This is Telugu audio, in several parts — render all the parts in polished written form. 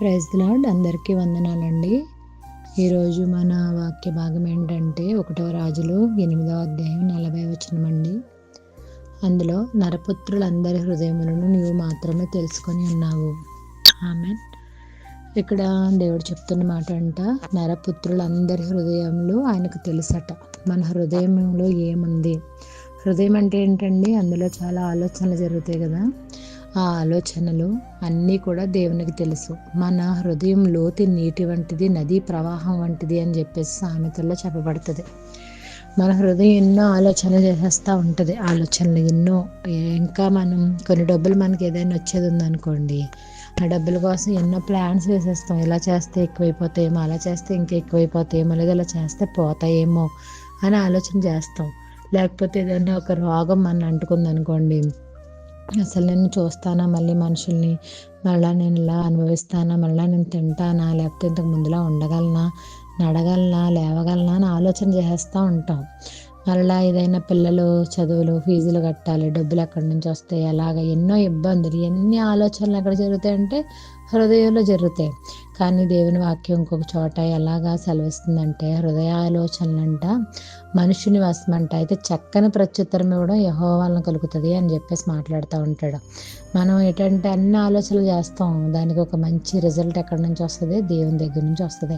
Praise the lord. అందరికీ వందనాలండి. ఈరోజు మన వాక్య భాగం ఏంటంటే 1వ రాజులు 8వ అధ్యాయం 40వ వచనం అండి. అందులో నరపుత్రులందరి హృదయములను నీవు మాత్రమే తెలుసుకొని ఉన్నావు. ఆమెన్. ఇక్కడ దేవుడు చెప్తున్న మాట అంట, నరపుత్రులందరి హృదయములు ఆయనకు తెలుసట. మన హృదయంలో ఏముంది? హృదయం అంటే ఏంటండి? అందులో చాలా ఆలోచనలు జరుగుతాయి కదా. ఆ ఆలోచనలు అన్నీ కూడా దేవునికి తెలుసు. మన హృదయం లోతు నీటి వంటిది, నదీ ప్రవాహం వంటిది అని చెప్పేసి సామెతల్లో చెప్పబడుతుంది. మన హృదయం ఎన్నో ఆలోచనలు చేసేస్తూ ఉంటుంది. ఆలోచనలు ఎన్నో. ఇంకా మనం కొన్ని డబ్బులు మనకి ఏదైనా వచ్చేది ఉందనుకోండి, ఆ డబ్బుల కోసం ఎన్నో ప్లాన్స్ వేసేస్తాం. ఇలా చేస్తే ఎక్కువైపోతాయేమో, అలా చేస్తే ఇంకా ఎక్కువైపోతాయేమో, లేదా ఇలా చేస్తే పోతాయేమో అని ఆలోచన చేస్తాం. లేకపోతే ఏదైనా ఒక రోగం మన అంటుకుందనుకోండి, అసలు నేను చూస్తానా మళ్ళీ మనుషుల్ని, మళ్ళీ నేను ఇలా అనుభవిస్తానా, మళ్ళీ నేను తింటానా, లేకపోతే ఇంతకు ముందులా ఉండగలనా, నడగలనా, లేవగలనా అని ఆలోచన చేస్తూ ఉంటాం. మళ్ళీ ఏదైనా పిల్లలు చదువులు, ఫీజులు కట్టాలి, డబ్బులు ఎక్కడి నుంచి వస్తాయి, అలాగ ఎన్నో ఇబ్బందులు, ఎన్ని ఆలోచనలు ఎక్కడ జరుగుతాయంటే హృదయంలో జరుగుతాయి. కానీ దేవుని వాక్యం ఇంకొక చోట ఎలాగా సెలవిస్తుందంటే, హృదయ ఆలోచనలంట మనుషుని వశమంట, అయితే చక్కని ప్రత్యుత్తరం ఇవ్వడం యెహోవాను కలుగుతుంది అని చెప్పేసి మాట్లాడుతూ ఉంటాడు. మనం ఏంటంటే అన్ని ఆలోచనలు చేస్తాం, దానికి ఒక మంచి రిజల్ట్ ఎక్కడి నుంచి వస్తుంది? దేవుని దగ్గర నుంచి వస్తుంది.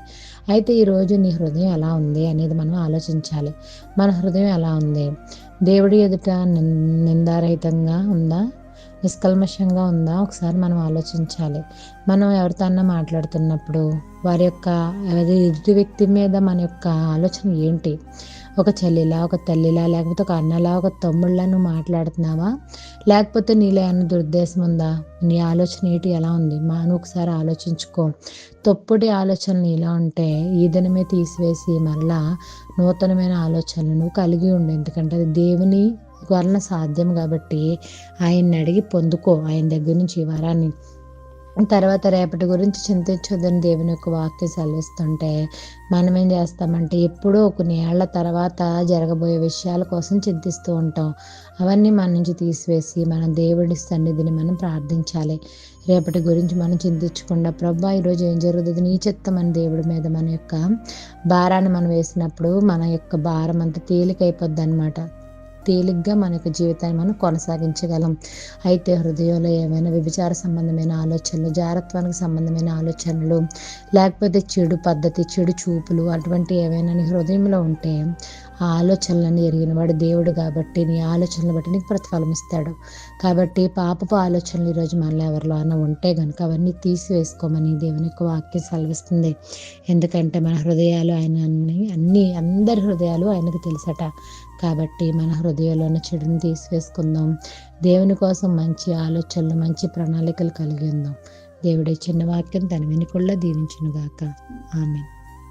అయితే ఈరోజు నీ హృదయం ఎలా ఉంది అనేది మనం ఆలోచించాలి. మన హృదయం ఎలా ఉంది? దేవుడి ఎదుట నిందారహితంగా ఉందా? నిష్కల్మషంగా ఉందా? ఒకసారి మనం ఆలోచించాలి. మనం ఎవరితో మాట్లాడుతున్నప్పుడు వారి యొక్క ఎదుటి వ్యక్తి మీద మన యొక్క ఆలోచన ఏంటి? ఒక చెల్లిలా, ఒక తల్లిలా, లేకపోతే ఒక అన్నలా, ఒక తమ్ముళ్ళ నువ్వు మాట్లాడుతున్నావా? లేకపోతే నీలో ఏమైనా దురుద్దేశం ఉందా? నీ ఆలోచన ఏంటి? ఎలా ఉంది? నువ్వు ఒకసారి ఆలోచించుకో. తప్పుడు ఆలోచనలు నీలో ఉంటే ఈ దినమే తీసివేసి మరలా నూతనమైన ఆలోచనలు నువ్వు కలిగి ఉండు. ఎందుకంటే అది దేవుని వలన సాధ్యం కాబట్టి ఆయన్ని అడిగి పొందుకో, ఆయన దగ్గర నుంచి ఈ వరాన్ని. తర్వాత రేపటి గురించి చింతించొద్దని దేవుని యొక్క వాక్యం సెలవిస్తుంటే మనం ఏం చేస్తామంటే ఎప్పుడో కొన్ని ఏళ్ల తర్వాత జరగబోయే విషయాల కోసం చింతిస్తూ ఉంటాం. అవన్నీ మన నుంచి తీసివేసి మన దేవుడి సన్నిధిని మనం ప్రార్థించాలి. రేపటి గురించి మనం చింతించకుండా, ప్రభా ఈరోజు ఏం జరుగుతుంది నీ చిత్తం అని దేవుడి మీద మన యొక్క భారాన్ని మనం వేసినప్పుడు మన యొక్క భారం అంతా తేలికైపోద్ది అనమాట. తేలిగ్గా మన యొక్క జీవితాన్ని మనం కొనసాగించగలం. అయితే హృదయంలో ఏమైనా వ్యభిచార సంబంధమైన ఆలోచనలు, జారత్వానికి సంబంధమైన ఆలోచనలు, లేకపోతే చెడు పద్ధతి, చెడు చూపులు అటువంటి ఏమైనా నీ హృదయంలో ఉంటే ఆ ఆలోచనలను ఎరిగినవాడు దేవుడు కాబట్టి నీ ఆలోచనలు బట్టి నీకు ప్రతిఫలం ఇస్తాడు. కాబట్టి పాపపు ఆలోచనలు ఈరోజు మనలో ఎవరిలో అన్న ఉంటే కనుక అవన్నీ తీసివేసుకోమని దేవుని యొక్క వాక్యం సెలవిస్తుంది. ఎందుకంటే మన హృదయాలు ఆయన అందరి హృదయాలు ఆయనకు తెలుసట. కాబట్టి మన హృదయంలో ఉన్న చెడుని తీసివేసుకుందాం. దేవుని కోసం మంచి ఆలోచనలు, మంచి ప్రణాళికలు కలిగి ఉందాం. దేవుడే చిన్న వాక్యం తన వెనుకల్లో దీవించునుగాక. ఆమేన్.